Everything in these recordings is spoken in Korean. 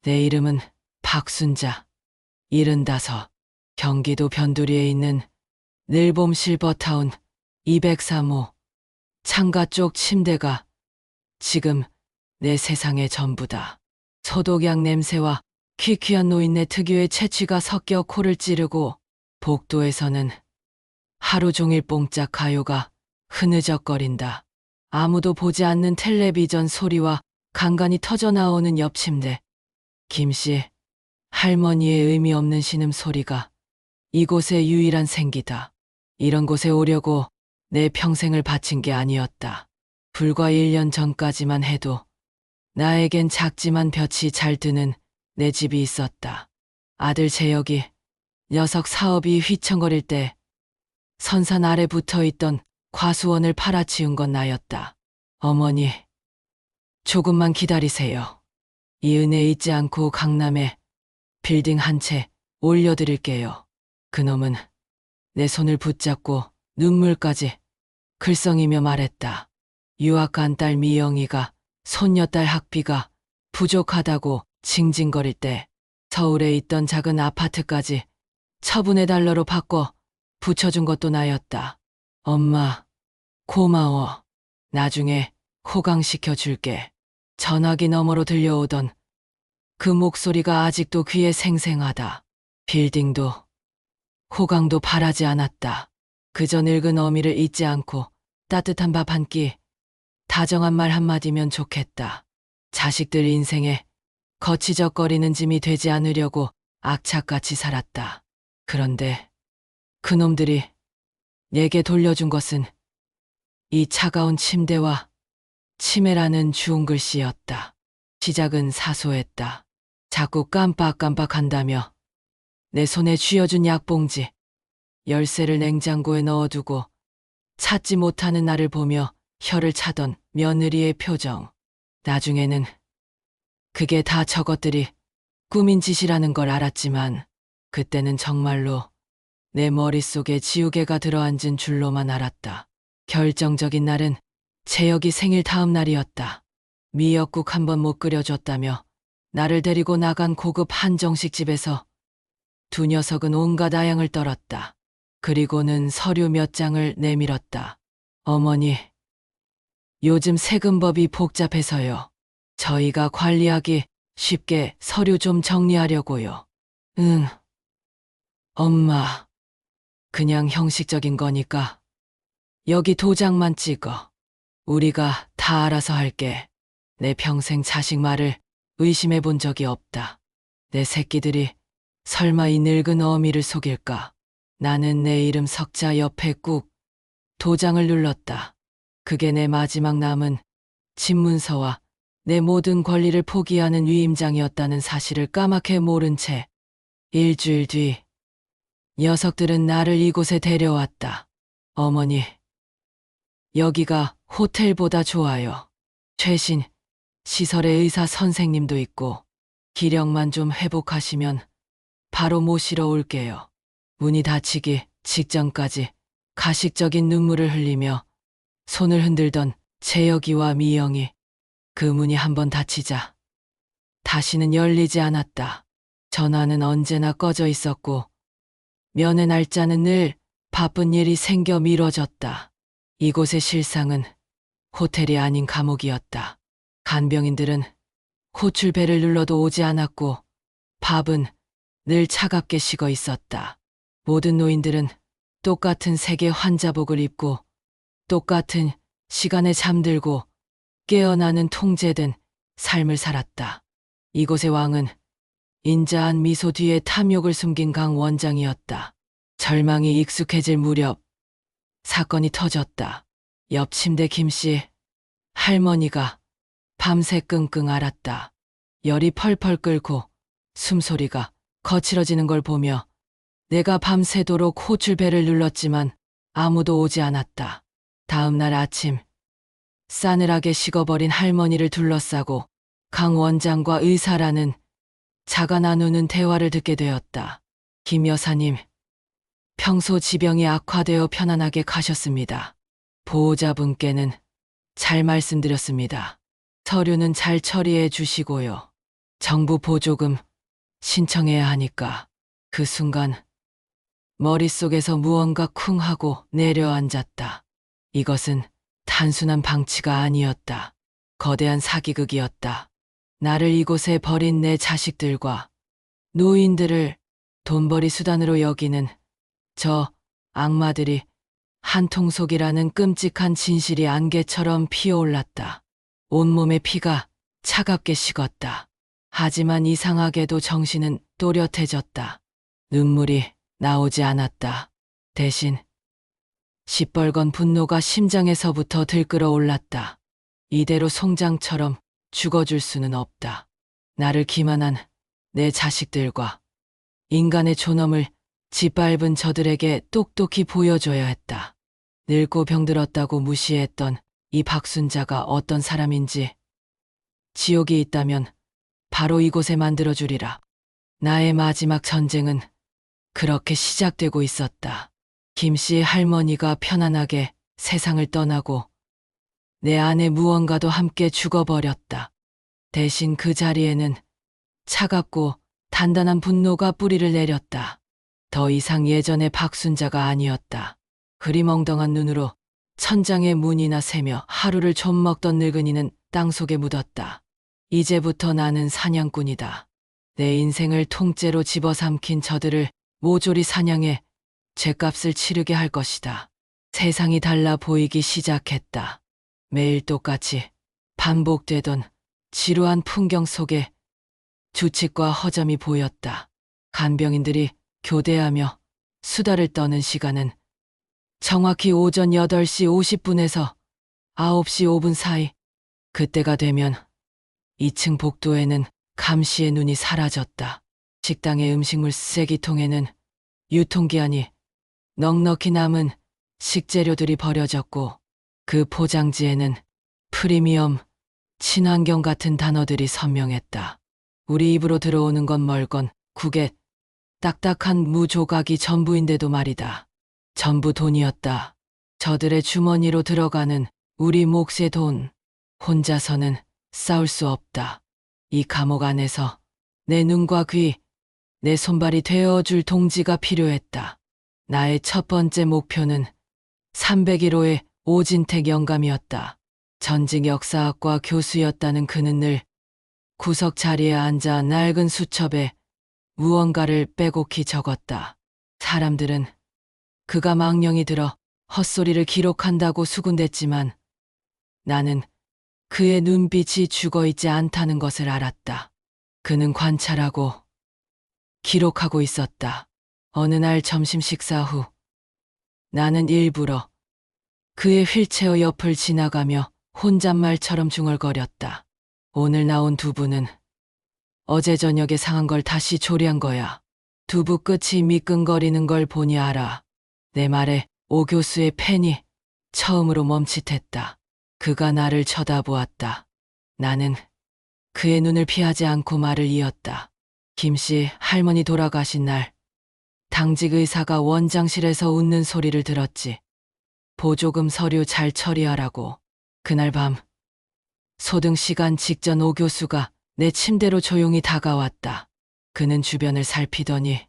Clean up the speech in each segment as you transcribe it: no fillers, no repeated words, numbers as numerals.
내 이름은 박순자, 75, 경기도 변두리에 있는 늘봄 실버타운 203호 창가 쪽 침대가 지금 내 세상의 전부다. 소독약 냄새와 퀴퀴한 노인네 특유의 채취가 섞여 코를 찌르고 복도에서는 하루 종일 뽕짝 가요가 흐느적거린다. 아무도 보지 않는 텔레비전 소리와 간간히 터져나오는 옆 침대. 김씨, 할머니의 의미 없는 신음소리가 이곳의 유일한 생기다. 이런 곳에 오려고 내 평생을 바친 게 아니었다. 불과 1년 전까지만 해도 나에겐 작지만 볕이 잘 드는 내 집이 있었다. 아들 재혁이 녀석 사업이 휘청거릴 때 선산 아래 붙어있던 과수원을 팔아치운 건 나였다. 어머니, 조금만 기다리세요. 이 은혜 잊지 않고 강남에 빌딩 한 채 올려드릴게요. 그놈은 내 손을 붙잡고 눈물까지 글썽이며 말했다. 유학 간 딸 미영이가 손녀딸 학비가 부족하다고 징징거릴 때 서울에 있던 작은 아파트까지 처분의 달러로 바꿔 붙여준 것도 나였다. 엄마, 고마워. 나중에 호강시켜 줄게. 전화기 너머로 들려오던 그 목소리가 아직도 귀에 생생하다. 빌딩도 호강도 바라지 않았다. 그저 늙은 어미를 잊지 않고 따뜻한 밥 한 끼, 다정한 말 한마디면 좋겠다. 자식들 인생에 거치적거리는 짐이 되지 않으려고 악착같이 살았다. 그런데 그놈들이 내게 돌려준 것은 이 차가운 침대와 치매라는 주운 글씨였다. 시작은 사소했다. 자꾸 깜빡깜빡한다며 내 손에 쥐어준 약봉지, 열쇠를 냉장고에 넣어두고 찾지 못하는 나를 보며 혀를 차던 며느리의 표정. 나중에는 그게 다 저것들이 꾸민 짓이라는 걸 알았지만 그때는 정말로 내 머릿속에 지우개가 들어앉은 줄로만 알았다. 결정적인 날은 재혁이 생일 다음 날이었다. 미역국 한 번 못 끓여줬다며 나를 데리고 나간 고급 한정식 집에서 두 녀석은 온갖 아양을 떨었다. 그리고는 서류 몇 장을 내밀었다. 어머니, 요즘 세금법이 복잡해서요. 저희가 관리하기 쉽게 서류 좀 정리하려고요. 응. 엄마, 그냥 형식적인 거니까 여기 도장만 찍어. 우리가 다 알아서 할게. 내 평생 자식 말을 의심해 본 적이 없다. 내 새끼들이 설마 이 늙은 어미를 속일까? 나는 내 이름 석자 옆에 꾹 도장을 눌렀다. 그게 내 마지막 남은 집문서와 내 모든 권리를 포기하는 위임장이었다는 사실을 까맣게 모른 채 일주일 뒤 녀석들은 나를 이곳에 데려왔다. 어머니, 여기가 호텔보다 좋아요. 최신 시설의 의사 선생님도 있고 기력만 좀 회복하시면 바로 모시러 올게요. 문이 닫히기 직전까지 가식적인 눈물을 흘리며 손을 흔들던 재혁이와 미영이 그 문이 한번 닫히자 다시는 열리지 않았다. 전화는 언제나 꺼져 있었고 면회 날짜는 늘 바쁜 일이 생겨 미뤄졌다. 이곳의 실상은 호텔이 아닌 감옥이었다. 간병인들은 호출벨을 눌러도 오지 않았고 밥은 늘 차갑게 식어 있었다. 모든 노인들은 똑같은 색의 환자복을 입고 똑같은 시간에 잠들고 깨어나는 통제된 삶을 살았다. 이곳의 왕은 인자한 미소 뒤에 탐욕을 숨긴 강 원장이었다. 절망이 익숙해질 무렵 사건이 터졌다. 옆 침대 김씨 할머니가 밤새 끙끙 앓았다. 열이 펄펄 끓고 숨소리가 거칠어지는 걸 보며 내가 밤새도록 호출벨을 눌렀지만 아무도 오지 않았다. 다음 날 아침 싸늘하게 식어버린 할머니를 둘러싸고 강 원장과 의사라는 자가 나누는 대화를 듣게 되었다. 김 여사님, 평소 지병이 악화되어 편안하게 가셨습니다. 보호자분께는 잘 말씀드렸습니다. 서류는 잘 처리해 주시고요. 정부 보조금 신청해야 하니까. 그 순간 머릿속에서 무언가 쿵 하고 내려앉았다. 이것은 단순한 방치가 아니었다. 거대한 사기극이었다. 나를 이곳에 버린 내 자식들과 노인들을 돈벌이 수단으로 여기는 저 악마들이 한통속이라는 끔찍한 진실이 안개처럼 피어올랐다. 온몸의 피가 차갑게 식었다. 하지만 이상하게도 정신은 또렷해졌다. 눈물이 나오지 않았다. 대신 시뻘건 분노가 심장에서부터 들끓어 올랐다. 이대로 송장처럼 죽어줄 수는 없다. 나를 기만한 내 자식들과 인간의 존엄을 짓밟은 저들에게 똑똑히 보여줘야 했다. 늙고 병들었다고 무시했던 이 박순자가 어떤 사람인지, 지옥이 있다면 바로 이곳에 만들어주리라. 나의 마지막 전쟁은 그렇게 시작되고 있었다. 김 씨의 할머니가 편안하게 세상을 떠나고 내 안에 무언가도 함께 죽어버렸다. 대신 그 자리에는 차갑고 단단한 분노가 뿌리를 내렸다. 더 이상 예전의 박순자가 아니었다. 흐리멍덩한 눈으로 천장에 문이나 새며 하루를 좀 먹던 늙은이는 땅속에 묻었다. 이제부터 나는 사냥꾼이다. 내 인생을 통째로 집어삼킨 저들을 모조리 사냥해 죗값을 치르게 할 것이다. 세상이 달라 보이기 시작했다. 매일 똑같이 반복되던 지루한 풍경 속에 주칙과 허점이 보였다. 간병인들이 교대하며 수다를 떠는 시간은 정확히 오전 8시 50분에서 9시 5분 사이. 그때가 되면 2층 복도에는 감시의 눈이 사라졌다. 식당의 음식물 쓰레기통에는 유통기한이 넉넉히 남은 식재료들이 버려졌고 그 포장지에는 프리미엄, 친환경 같은 단어들이 선명했다. 우리 입으로 들어오는 건 멀건 국에 딱딱한 무 조각이 전부인데도 말이다. 전부 돈이었다. 저들의 주머니로 들어가는 우리 몫의 돈. 혼자서는 싸울 수 없다. 이 감옥 안에서 내 눈과 귀, 내 손발이 되어줄 동지가 필요했다. 나의 첫 번째 목표는 301호의 오진택 영감이었다. 전직 역사학과 교수였다는 그는 늘 구석 자리에 앉아 낡은 수첩에 무언가를 빼곡히 적었다. 사람들은 그가 망령이 들어 헛소리를 기록한다고 수군댔지만 나는 그의 눈빛이 죽어있지 않다는 것을 알았다. 그는 관찰하고 기록하고 있었다. 어느 날 점심 식사 후 나는 일부러 그의 휠체어 옆을 지나가며 혼잣말처럼 중얼거렸다. 오늘 나온 두부는 어제 저녁에 상한 걸 다시 조리한 거야. 두부 끝이 미끈거리는 걸 보니 알아. 내 말에 오 교수의 펜이 처음으로 멈칫했다. 그가 나를 쳐다보았다. 나는 그의 눈을 피하지 않고 말을 이었다. 김씨 할머니 돌아가신 날 당직 의사가 원장실에서 웃는 소리를 들었지. 보조금 서류 잘 처리하라고. 그날 밤 소등 시간 직전 오 교수가 내 침대로 조용히 다가왔다. 그는 주변을 살피더니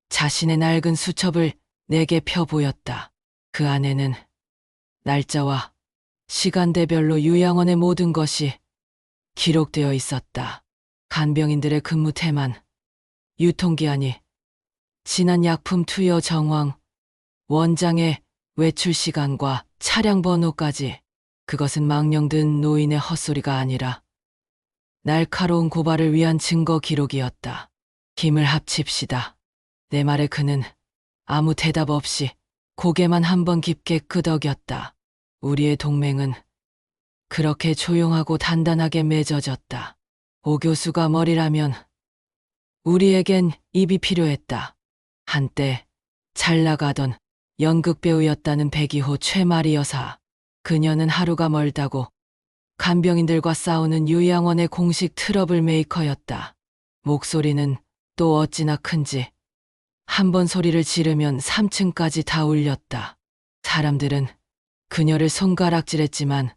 자신의 낡은 수첩을 내게 펴보였다. 그 안에는 날짜와 시간대별로 요양원의 모든 것이 기록되어 있었다. 간병인들의 근무 태만, 유통기한이, 지난 약품 투여 정황, 원장의 외출 시간과 차량 번호까지. 그것은 망령든 노인의 헛소리가 아니라 날카로운 고발을 위한 증거 기록이었다. 힘을 합칩시다. 내 말에 그는 아무 대답 없이 고개만 한번 깊게 끄덕였다. 우리의 동맹은 그렇게 조용하고 단단하게 맺어졌다. 오 교수가 머리라면 우리에겐 입이 필요했다. 한때 잘 나가던 연극배우였다는 백이호 최마리 여사. 그녀는 하루가 멀다고 간병인들과 싸우는 요양원의 공식 트러블 메이커였다. 목소리는 또 어찌나 큰지 한 번 소리를 지르면 3층까지 다 울렸다. 사람들은 그녀를 손가락질했지만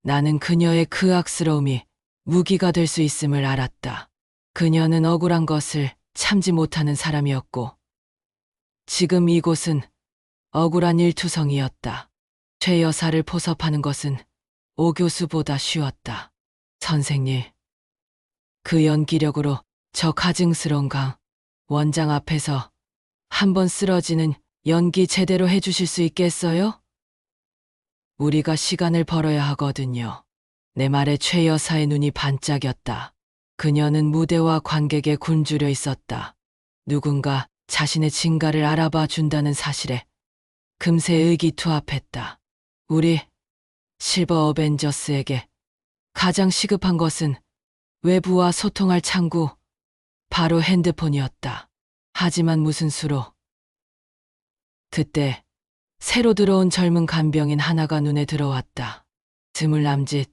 나는 그녀의 그 악스러움이 무기가 될 수 있음을 알았다. 그녀는 억울한 것을 참지 못하는 사람이었고 지금 이곳은 억울한 일투성이었다. 최 여사를 포섭하는 것은 오 교수보다 쉬웠다. 선생님, 그 연기력으로 저 가증스러운 강 원장 앞에서 한번 쓰러지는 연기 제대로 해주실 수 있겠어요? 우리가 시간을 벌어야 하거든요. 내 말에 최 여사의 눈이 반짝였다. 그녀는 무대와 관객에 굶주려 있었다. 누군가 자신의 진가를 알아봐 준다는 사실에 금세 의기투합했다. 우리 실버 어벤져스에게 가장 시급한 것은 외부와 소통할 창구, 바로 핸드폰이었다. 하지만 무슨 수로? 그때 새로 들어온 젊은 간병인 하나가 눈에 들어왔다. 스물남짓,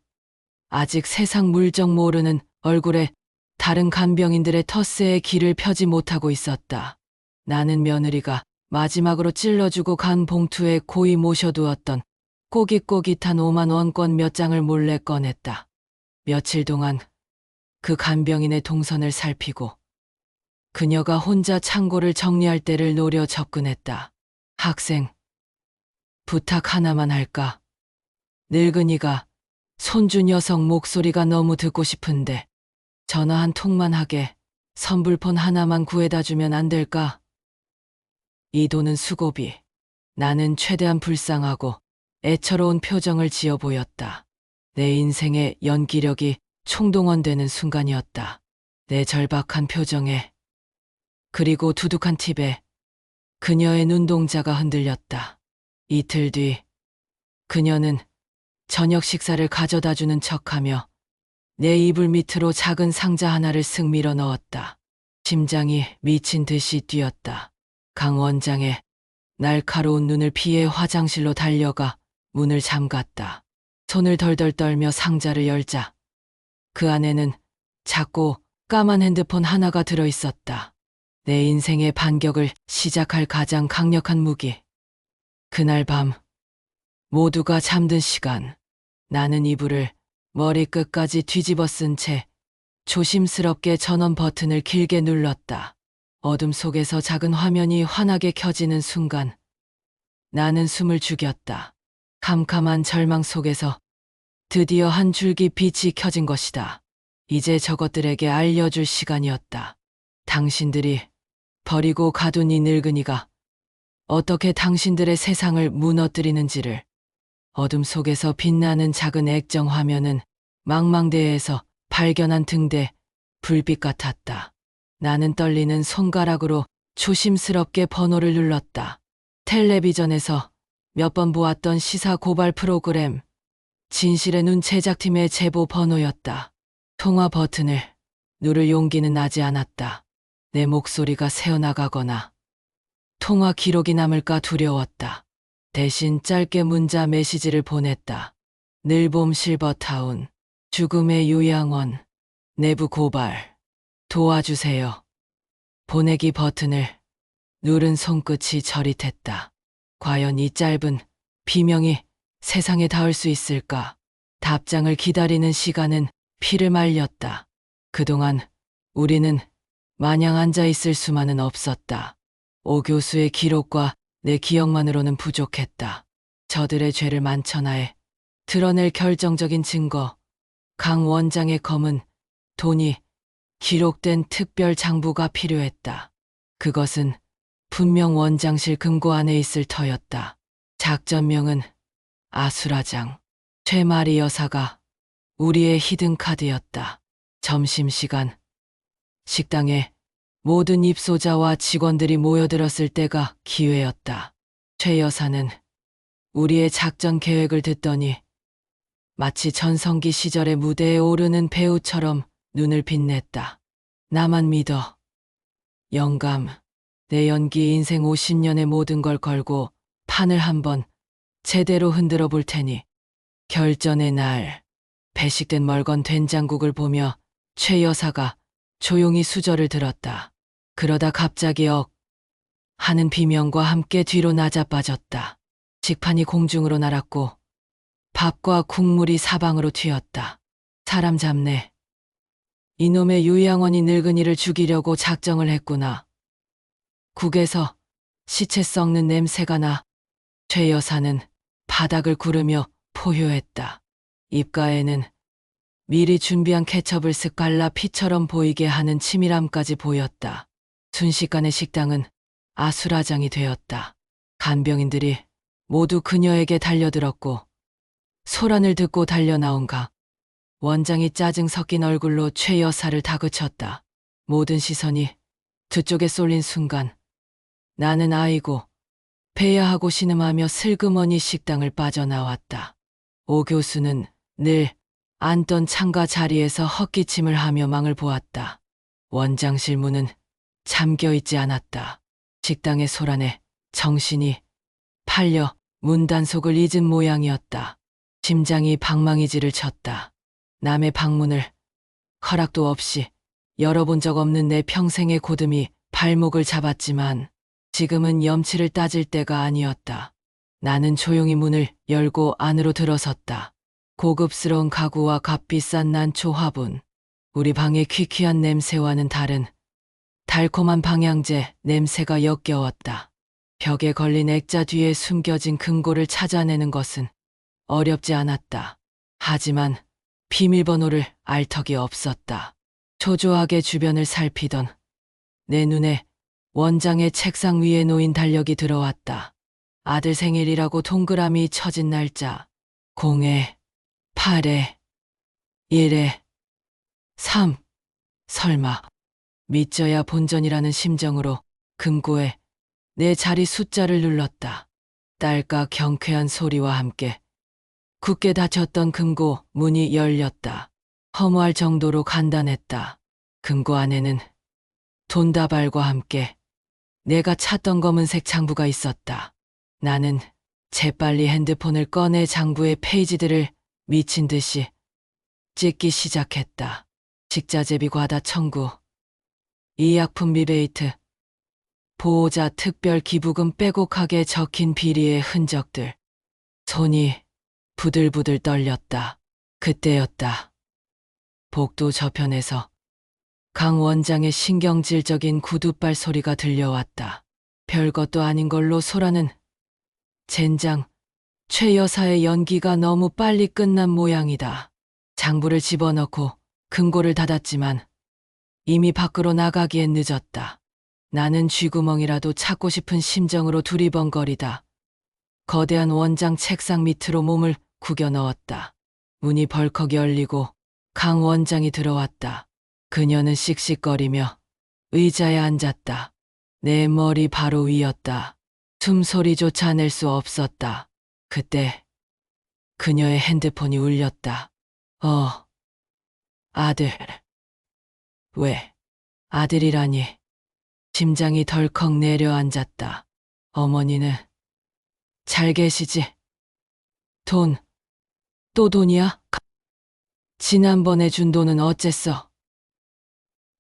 아직 세상 물정 모르는 얼굴에 다른 간병인들의 텃세에 길을 펴지 못하고 있었다. 나는 며느리가 마지막으로 찔러주고 간 봉투에 고이 모셔두었던 꼬깃꼬깃한 5만 원권 몇 장을 몰래 꺼냈다. 며칠 동안 그 간병인의 동선을 살피고 그녀가 혼자 창고를 정리할 때를 노려 접근했다. 학생, 부탁 하나만 할까? 늙은이가 손주 녀석 목소리가 너무 듣고 싶은데 전화 한 통만 하게 선불폰 하나만 구해다 주면 안 될까? 이 돈은 수고비. 나는 최대한 불쌍하고 애처로운 표정을 지어 보였다. 내 인생의 연기력이 총동원되는 순간이었다. 내 절박한 표정에 그리고 두둑한 팁에 그녀의 눈동자가 흔들렸다. 이틀 뒤 그녀는 저녁 식사를 가져다 주는 척하며 내 이불 밑으로 작은 상자 하나를 쓱 밀어 넣었다. 심장이 미친 듯이 뛰었다. 강 원장의 날카로운 눈을 피해 화장실로 달려가 문을 잠갔다. 손을 덜덜 떨며 상자를 열자 그 안에는 작고 까만 핸드폰 하나가 들어있었다. 내 인생의 반격을 시작할 가장 강력한 무기. 그날 밤 모두가 잠든 시간 나는 이불을 머리끝까지 뒤집어 쓴 채 조심스럽게 전원 버튼을 길게 눌렀다. 어둠 속에서 작은 화면이 환하게 켜지는 순간 나는 숨을 죽였다. 캄캄한 절망 속에서 드디어 한 줄기 빛이 켜진 것이다. 이제 저것들에게 알려줄 시간이었다. 당신들이 버리고 가둔 이 늙은이가 어떻게 당신들의 세상을 무너뜨리는지를. 어둠 속에서 빛나는 작은 액정 화면은 망망대해에서 발견한 등대 불빛 같았다. 나는 떨리는 손가락으로 조심스럽게 번호를 눌렀다. 텔레비전에서 몇 번 보았던 시사 고발 프로그램 진실의 눈 제작팀의 제보 번호였다. 통화 버튼을 누를 용기는 나지 않았다. 내 목소리가 새어나가거나 통화 기록이 남을까 두려웠다. 대신 짧게 문자 메시지를 보냈다. 늘봄 실버타운, 죽음의 요양원, 내부 고발, 도와주세요. 보내기 버튼을 누른 손끝이 저릿했다. 과연 이 짧은 비명이 세상에 닿을 수 있을까? 답장을 기다리는 시간은 피를 말렸다. 그동안 우리는 마냥 앉아 있을 수만은 없었다. 오 교수의 기록과 내 기억만으로는 부족했다. 저들의 죄를 만천하에 드러낼 결정적인 증거, 강 원장의 검은 돈이 기록된 특별 장부가 필요했다. 그것은 분명 원장실 금고 안에 있을 터였다. 작전명은 아수라장. 최마리 여사가 우리의 히든카드였다. 점심시간 식당에 모든 입소자와 직원들이 모여들었을 때가 기회였다. 최 여사는 우리의 작전 계획을 듣더니 마치 전성기 시절의 무대에 오르는 배우처럼 눈을 빛냈다. 나만 믿어. 영감, 내 연기 인생 50년의 모든 걸 걸고 판을 한번 제대로 흔들어 볼 테니. 결전의 날, 배식된 멀건 된장국을 보며 최 여사가 조용히 수저를 들었다. 그러다 갑자기 하는 비명과 함께 뒤로 나자빠졌다. 식판이 공중으로 날았고 밥과 국물이 사방으로 튀었다. 사람 잡내, 이놈의 유양원이 늙은이를 죽이려고 작정을 했구나. 국에서 시체 썩는 냄새가 나. 최 여사는 바닥을 구르며 포효했다. 입가에는 미리 준비한 케첩을 쓱 발라 피처럼 보이게 하는 치밀함까지 보였다. 순식간에 식당은 아수라장이 되었다. 간병인들이 모두 그녀에게 달려들었고 소란을 듣고 달려나온 가 원장이 짜증 섞인 얼굴로 최 여사를 다그쳤다. 모든 시선이 두 쪽에 쏠린 순간 나는 아이고 배야 하고 신음하며 슬그머니 식당을 빠져나왔다. 오 교수는 늘 앉던 창가 자리에서 헛기침을 하며 망을 보았다. 원장실 문은 잠겨있지 않았다. 식당의 소란에 정신이 팔려 문 단속을 잊은 모양이었다. 심장이 방망이질을 쳤다. 남의 방문을 허락도 없이 열어본 적 없는 내 평생의 고듬이 발목을 잡았지만 지금은 염치를 따질 때가 아니었다. 나는 조용히 문을 열고 안으로 들어섰다. 고급스러운 가구와 값비싼 난초 화분, 우리 방의 퀴퀴한 냄새와는 다른 달콤한 방향제 냄새가 역겨웠다. 벽에 걸린 액자 뒤에 숨겨진 금고를 찾아내는 것은 어렵지 않았다. 하지만 비밀번호를 알 턱이 없었다. 초조하게 주변을 살피던 내 눈에 원장의 책상 위에 놓인 달력이 들어왔다. 아들 생일이라고 동그라미 쳐진 날짜. 0에 8에 1에 3. 설마 믿져야 본전이라는 심정으로 금고에 내 자리 숫자를 눌렀다. 딸깍 경쾌한 소리와 함께 굳게 닫혔던 금고 문이 열렸다. 허무할 정도로 간단했다. 금고 안에는 돈다발과 함께 내가 찾던 검은색 장부가 있었다. 나는 재빨리 핸드폰을 꺼내 장부의 페이지들을 미친 듯이 찍기 시작했다. 식자재비 과다 청구, 의약품 리베이트, 보호자 특별 기부금 빼곡하게 적힌 비리의 흔적들. 손이 부들부들 떨렸다. 그때였다. 복도 저편에서 강 원장의 신경질적인 구두발 소리가 들려왔다. 별것도 아닌 걸로 소라는 젠장, 최 여사의 연기가 너무 빨리 끝난 모양이다. 장부를 집어넣고 금고를 닫았지만 이미 밖으로 나가기엔 늦었다. 나는 쥐구멍이라도 찾고 싶은 심정으로 두리번거리다. 거대한 원장 책상 밑으로 몸을 구겨 넣었다. 문이 벌컥 열리고 강 원장이 들어왔다. 그녀는 씩씩거리며 의자에 앉았다. 내 머리 바로 위였다. 숨소리조차 낼 수 없었다. 그때 그녀의 핸드폰이 울렸다. 아들. 왜? 아들이라니. 심장이 덜컥 내려앉았다. 어머니는 잘 계시지? 돈, 또 돈이야? 지난번에 준 돈은 어쨌어?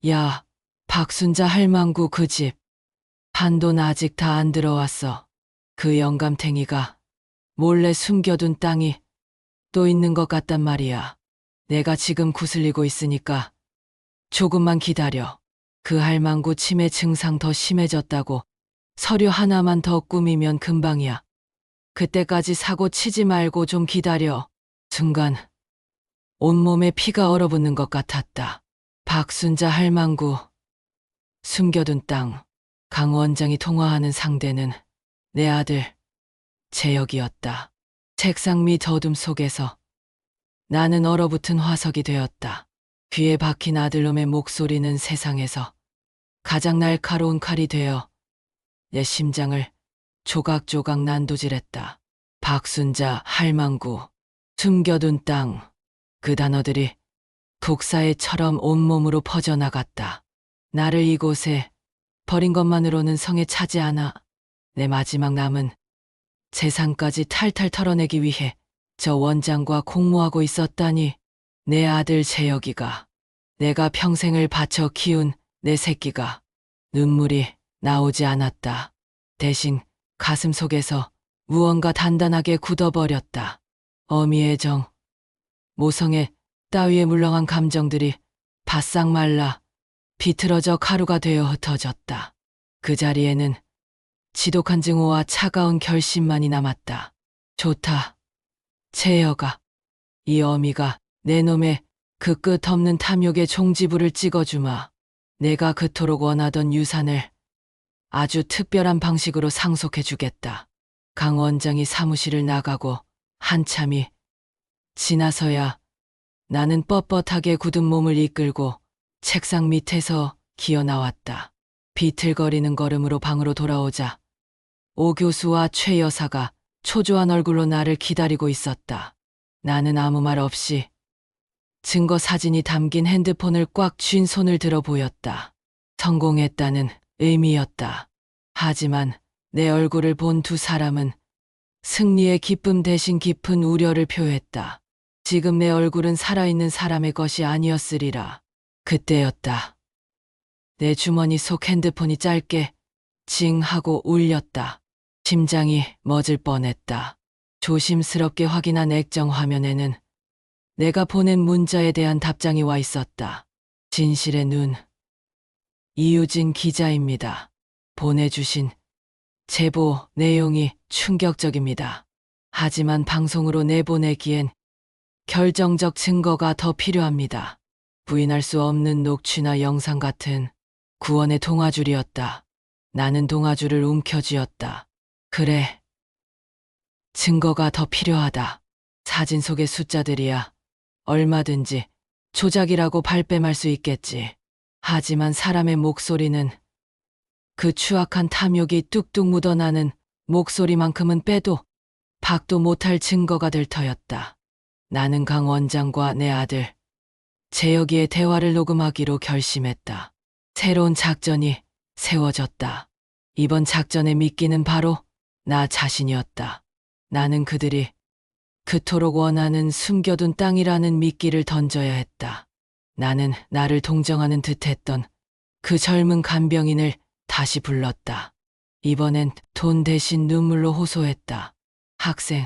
야, 박순자 할망구 그 집. 한돈 아직 다 안 들어왔어. 그 영감탱이가 몰래 숨겨둔 땅이 또 있는 것 같단 말이야. 내가 지금 구슬리고 있으니까 조금만 기다려. 그 할망구 치매 증상 더 심해졌다고 서류 하나만 더 꾸미면 금방이야. 그때까지 사고 치지 말고 좀 기다려. 순간 온몸에 피가 얼어붙는 것 같았다. 박순자 할망구, 숨겨둔 땅. 강 원장이 통화하는 상대는 내 아들 재혁이었다. 책상 밑 어둠 속에서 나는 얼어붙은 화석이 되었다. 귀에 박힌 아들놈의 목소리는 세상에서 가장 날카로운 칼이 되어 내 심장을 조각조각 난도질했다. 박순자 할망구, 숨겨둔 땅. 그 단어들이 독사의처럼 온몸으로 퍼져나갔다. 나를 이곳에 버린 것만으로는 성에 차지 않아. 내 마지막 남은 재산까지 탈탈 털어내기 위해 저 원장과 공모하고 있었다니. 내 아들 재혁이가, 내가 평생을 바쳐 키운 내 새끼가. 눈물이 나오지 않았다. 대신 가슴 속에서 무언가 단단하게 굳어버렸다. 어미의 정, 모성의 따위에 물렁한 감정들이 바싹 말라 비틀어져 가루가 되어 흩어졌다. 그 자리에는 지독한 증오와 차가운 결심만이 남았다. 좋다. 채여가. 이 어미가 내 놈의 그 끝없는 탐욕의 종지부를 찍어주마. 내가 그토록 원하던 유산을 아주 특별한 방식으로 상속해주겠다. 강 원장이 사무실을 나가고 한참이 지나서야 나는 뻣뻣하게 굳은 몸을 이끌고 책상 밑에서 기어 나왔다. 비틀거리는 걸음으로 방으로 돌아오자 오 교수와 최 여사가 초조한 얼굴로 나를 기다리고 있었다. 나는 아무 말 없이 증거 사진이 담긴 핸드폰을 꽉 쥔 손을 들어 보였다. 성공했다는 의미였다. 하지만 내 얼굴을 본 두 사람은 승리의 기쁨 대신 깊은 우려를 표했다. 지금 내 얼굴은 살아있는 사람의 것이 아니었으리라. 그때였다. 내 주머니 속 핸드폰이 짧게 징 하고 울렸다. 심장이 멎을 뻔했다. 조심스럽게 확인한 액정 화면에는 내가 보낸 문자에 대한 답장이 와 있었다. 진실의 눈. 이유진 기자입니다. 보내주신 제보 내용이 충격적입니다. 하지만 방송으로 내보내기엔 결정적 증거가 더 필요합니다. 부인할 수 없는 녹취나 영상 같은 구원의 동아줄이었다. 나는 동아줄을 움켜쥐었다. 그래. 증거가 더 필요하다. 사진 속의 숫자들이야 얼마든지 조작이라고 발뺌할 수 있겠지. 하지만 사람의 목소리는 그 추악한 탐욕이 뚝뚝 묻어나는 목소리만큼은 빼도 박도 못할 증거가 될 터였다. 나는 강 원장과 내 아들 재혁이의 대화를 녹음하기로 결심했다. 새로운 작전이 세워졌다. 이번 작전의 미끼는 바로 나 자신이었다. 나는 그들이 그토록 원하는 숨겨둔 땅이라는 미끼를 던져야 했다. 나는 나를 동정하는 듯했던 그 젊은 간병인을 다시 불렀다. 이번엔 돈 대신 눈물로 호소했다. 학생,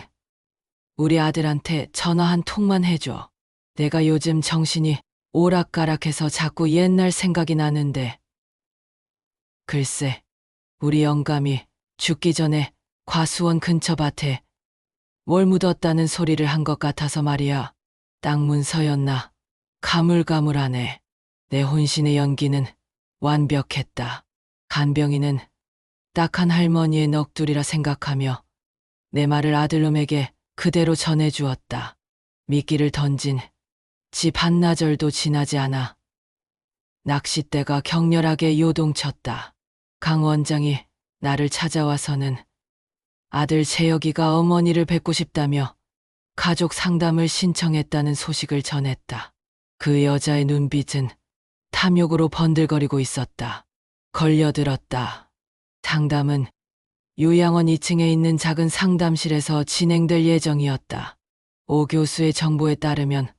우리 아들한테 전화 한 통만 해줘. 내가 요즘 정신이 오락가락해서 자꾸 옛날 생각이 나는데. 글쎄, 우리 영감이 죽기 전에 과수원 근처 밭에 뭘 묻었다는 소리를 한 것 같아서 말이야. 땅 문서였나? 가물가물하네. 내 혼신의 연기는 완벽했다. 간병인은 딱한 할머니의 넋두리라 생각하며 내 말을 아들놈에게 그대로 전해주었다. 미끼를 던진 지 반나절도 지나지 않아 낚싯대가 격렬하게 요동쳤다. 강 원장이 나를 찾아와서는 아들 재혁이가 어머니를 뵙고 싶다며 가족 상담을 신청했다는 소식을 전했다. 그 여자의 눈빛은 탐욕으로 번들거리고 있었다. 걸려들었다. 상담은 요양원 2층에 있는 작은 상담실에서 진행될 예정이었다. 오 교수의 정보에 따르면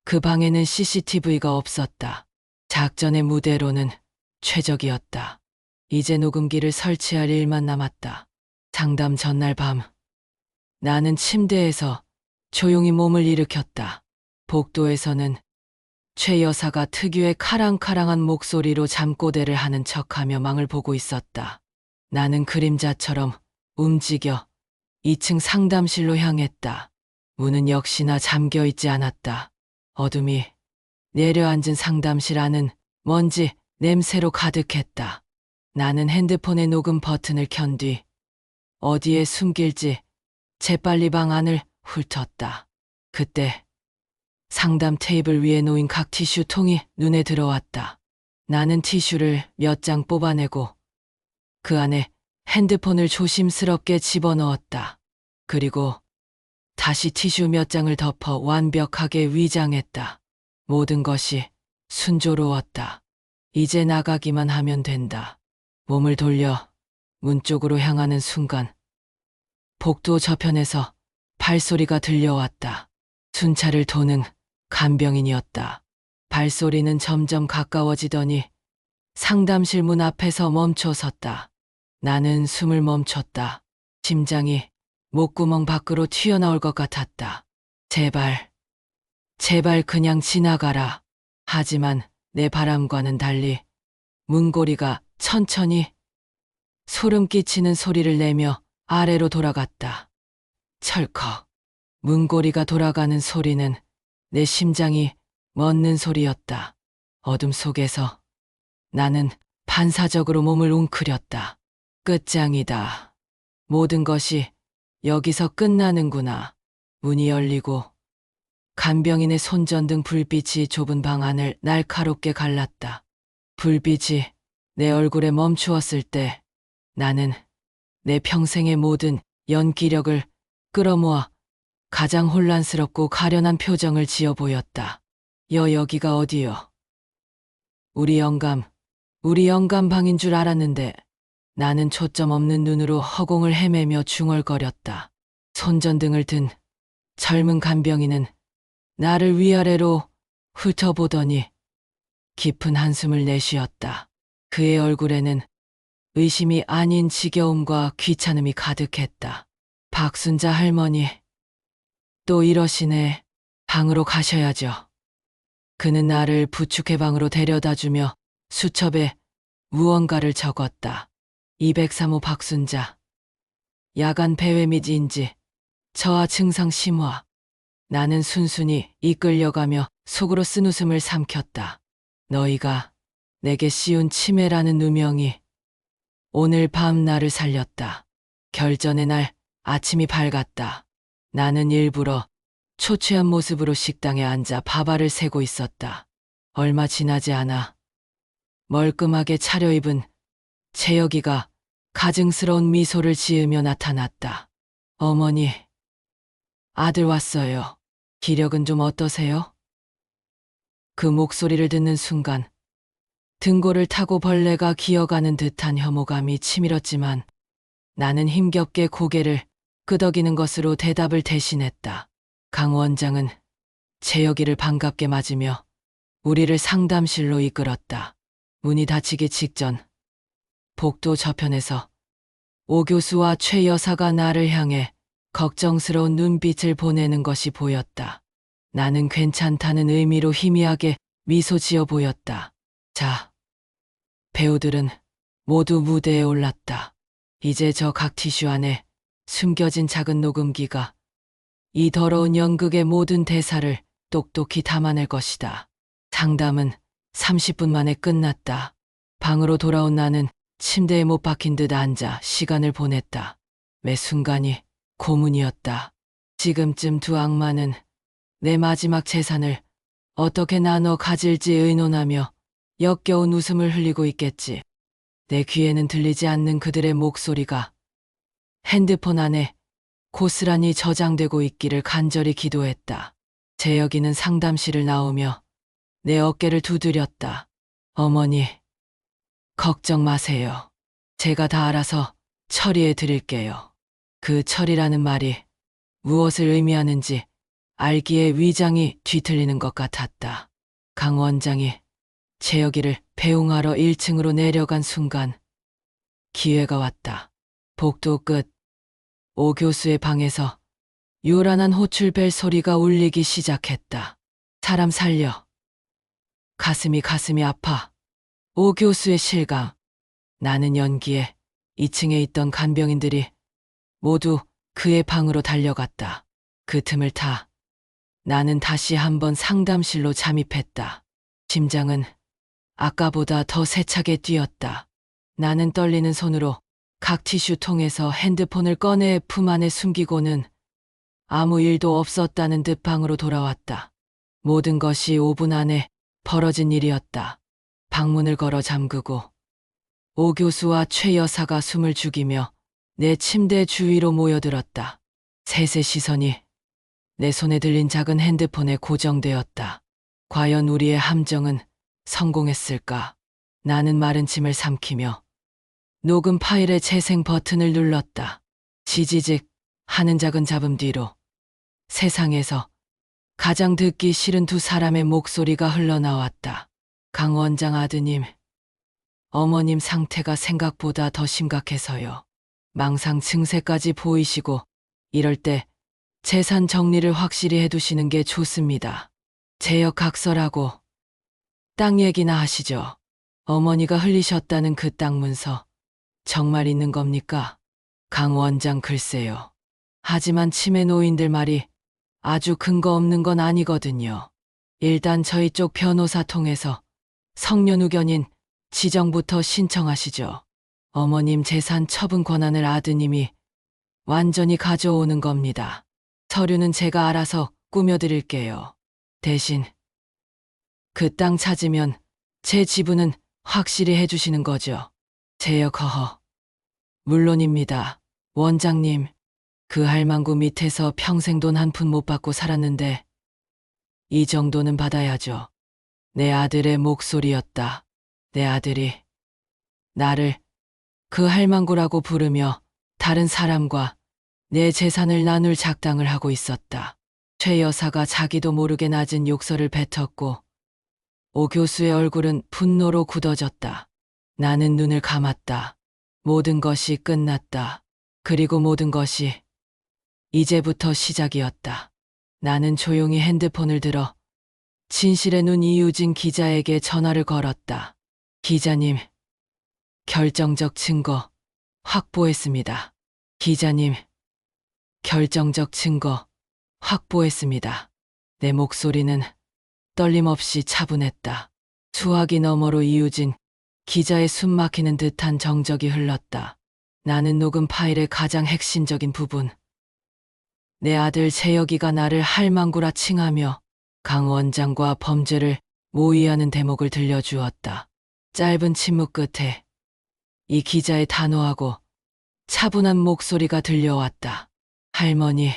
그 방에는 CCTV가 없었다. 작전의 무대로는 최적이었다. 이제 녹음기를 설치할 일만 남았다. 상담 전날 밤, 나는 침대에서 조용히 몸을 일으켰다. 복도에서는 최 여사가 특유의 카랑카랑한 목소리로 잠꼬대를 하는 척하며 망을 보고 있었다. 나는 그림자처럼 움직여 2층 상담실로 향했다. 문은 역시나 잠겨 있지 않았다. 어둠이 내려앉은 상담실 안은 먼지, 냄새로 가득했다. 나는 핸드폰의 녹음 버튼을 켠 뒤 어디에 숨길지 재빨리 방 안을 훑었다. 그때 상담 테이블 위에 놓인 각 티슈 통이 눈에 들어왔다. 나는 티슈를 몇 장 뽑아내고 그 안에 핸드폰을 조심스럽게 집어넣었다. 그리고 다시 티슈 몇 장을 덮어 완벽하게 위장했다. 모든 것이 순조로웠다. 이제 나가기만 하면 된다. 몸을 돌려 문 쪽으로 향하는 순간 복도 저편에서 발소리가 들려왔다. 순찰을 도는 간병인이었다. 발소리는 점점 가까워지더니 상담실 문 앞에서 멈춰 섰다. 나는 숨을 멈췄다. 심장이 목구멍 밖으로 튀어나올 것 같았다. 제발 그냥 지나가라. 하지만 내 바람과는 달리 문고리가 천천히 소름 끼치는 소리를 내며 아래로 돌아갔다. 철컥. 문고리가 돌아가는 소리는 내 심장이 멎는 소리였다. 어둠 속에서 나는 반사적으로 몸을 웅크렸다. 끝장이다. 모든 것이 여기서 끝나는구나. 문이 열리고 간병인의 손전등 불빛이 좁은 방 안을 날카롭게 갈랐다. 불빛이 내 얼굴에 멈추었을 때 나는 내 평생의 모든 연기력을 끌어모아 가장 혼란스럽고 가련한 표정을 지어 보였다. 여기가 어디요? 우리 영감 방인 줄 알았는데 나는 초점 없는 눈으로 허공을 헤매며 중얼거렸다. 손전등을 든 젊은 간병인은 나를 위아래로 훑어보더니 깊은 한숨을 내쉬었다. 그의 얼굴에는 의심이 아닌 지겨움과 귀찮음이 가득했다. 박순자 할머니, 또 이러시네. 방으로 가셔야죠. 그는 나를 부축해 방으로 데려다주며 수첩에 무언가를 적었다. 203호 박순자. 야간 폐회 및 인지, 저하 증상 심화. 나는 순순히 이끌려가며 속으로 쓴웃음을 삼켰다. 너희가 내게 씌운 치매라는 누명이 오늘 밤 나를 살렸다. 결전의 날 아침이 밝았다. 나는 일부러 초췌한 모습으로 식당에 앉아 밥알을 세고 있었다. 얼마 지나지 않아 멀끔하게 차려입은 재혁이가 가증스러운 미소를 지으며 나타났다. 어머니, 아들 왔어요. 기력은 좀 어떠세요? 그 목소리를 듣는 순간 등골을 타고 벌레가 기어가는 듯한 혐오감이 치밀었지만 나는 힘겹게 고개를 끄덕이는 것으로 대답을 대신했다. 강 원장은 재혁이를 반갑게 맞으며 우리를 상담실로 이끌었다. 문이 닫히기 직전 복도 저편에서 오 교수와 최 여사가 나를 향해 걱정스러운 눈빛을 보내는 것이 보였다. 나는 괜찮다는 의미로 희미하게 미소 지어 보였다. 자, 배우들은 모두 무대에 올랐다. 이제 저 각 티슈 안에 숨겨진 작은 녹음기가 이 더러운 연극의 모든 대사를 똑똑히 담아낼 것이다. 상담은 30분 만에 끝났다. 방으로 돌아온 나는 침대에 못 박힌 듯 앉아 시간을 보냈다. 매 순간이 고문이었다. 지금쯤 두 악마는 내 마지막 재산을 어떻게 나눠 가질지 의논하며 역겨운 웃음을 흘리고 있겠지. 내 귀에는 들리지 않는 그들의 목소리가 핸드폰 안에 고스란히 저장되고 있기를 간절히 기도했다. 재혁이는 상담실을 나오며 내 어깨를 두드렸다. 어머니, 걱정 마세요. 제가 다 알아서 처리해 드릴게요. 그 처리라는 말이 무엇을 의미하는지 알기에 위장이 뒤틀리는 것 같았다. 강 원장이 재혁이를 배웅하러 1층으로 내려간 순간 기회가 왔다. 복도 끝 오 교수의 방에서 요란한 호출벨 소리가 울리기 시작했다. 사람 살려. 가슴이 아파. 오 교수의 실감. 나는 연기에 2층에 있던 간병인들이 모두 그의 방으로 달려갔다. 그 틈을 타 나는 다시 한번 상담실로 잠입했다. 심장은 아까보다 더 세차게 뛰었다. 나는 떨리는 손으로 각 티슈 통에서 핸드폰을 꺼내 품 안에 숨기고는 아무 일도 없었다는 듯 방으로 돌아왔다. 모든 것이 5분 안에 벌어진 일이었다. 방문을 걸어 잠그고 오 교수와 최 여사가 숨을 죽이며 내 침대 주위로 모여들었다. 셋의 시선이 내 손에 들린 작은 핸드폰에 고정되었다. 과연 우리의 함정은 성공했을까? 나는 마른 침을 삼키며 녹음 파일의 재생 버튼을 눌렀다. 지지직 하는 작은 잡음 뒤로 세상에서 가장 듣기 싫은 두 사람의 목소리가 흘러나왔다. 강 원장 아드님, 어머님 상태가 생각보다 더 심각해서요. 망상 증세까지 보이시고 이럴 때 재산 정리를 확실히 해두시는 게 좋습니다. 재혁 각서라고 땅 얘기나 하시죠. 어머니가 흘리셨다는 그 땅 문서 정말 있는 겁니까? 강 원장 글쎄요. 하지만 치매 노인들 말이 아주 근거 없는 건 아니거든요. 일단 저희 쪽 변호사 통해서 성년 후견인 지정부터 신청하시죠. 어머님 재산 처분 권한을 아드님이 완전히 가져오는 겁니다. 서류는 제가 알아서 꾸며드릴게요. 대신 그 땅 찾으면 제 지분은 확실히 해주시는 거죠. 제역 허허. 물론입니다. 원장님, 그 할망구 밑에서 평생 돈 한 푼 못 받고 살았는데 이 정도는 받아야죠. 내 아들의 목소리였다. 내 아들이 나를 그 할망구라고 부르며 다른 사람과 내 재산을 나눌 작당을 하고 있었다. 최 여사가 자기도 모르게 낮은 욕설을 뱉었고 오 교수의 얼굴은 분노로 굳어졌다. 나는 눈을 감았다. 모든 것이 끝났다. 그리고 모든 것이 이제부터 시작이었다. 나는 조용히 핸드폰을 들어 진실의 눈 이유진 기자에게 전화를 걸었다. 기자님, 결정적 증거 확보했습니다. 기자님, 결정적 증거 확보했습니다. 내 목소리는 떨림 없이 차분했다. 수화기 너머로 이유진 기자의 숨막히는 듯한 정적이 흘렀다. 나는 녹음 파일의 가장 핵심적인 부분, 내 아들 재혁이가 나를 할망구라 칭하며 강 원장과 범죄를 모의하는 대목을 들려주었다. 짧은 침묵 끝에 이 기자의 단호하고 차분한 목소리가 들려왔다. 할머니,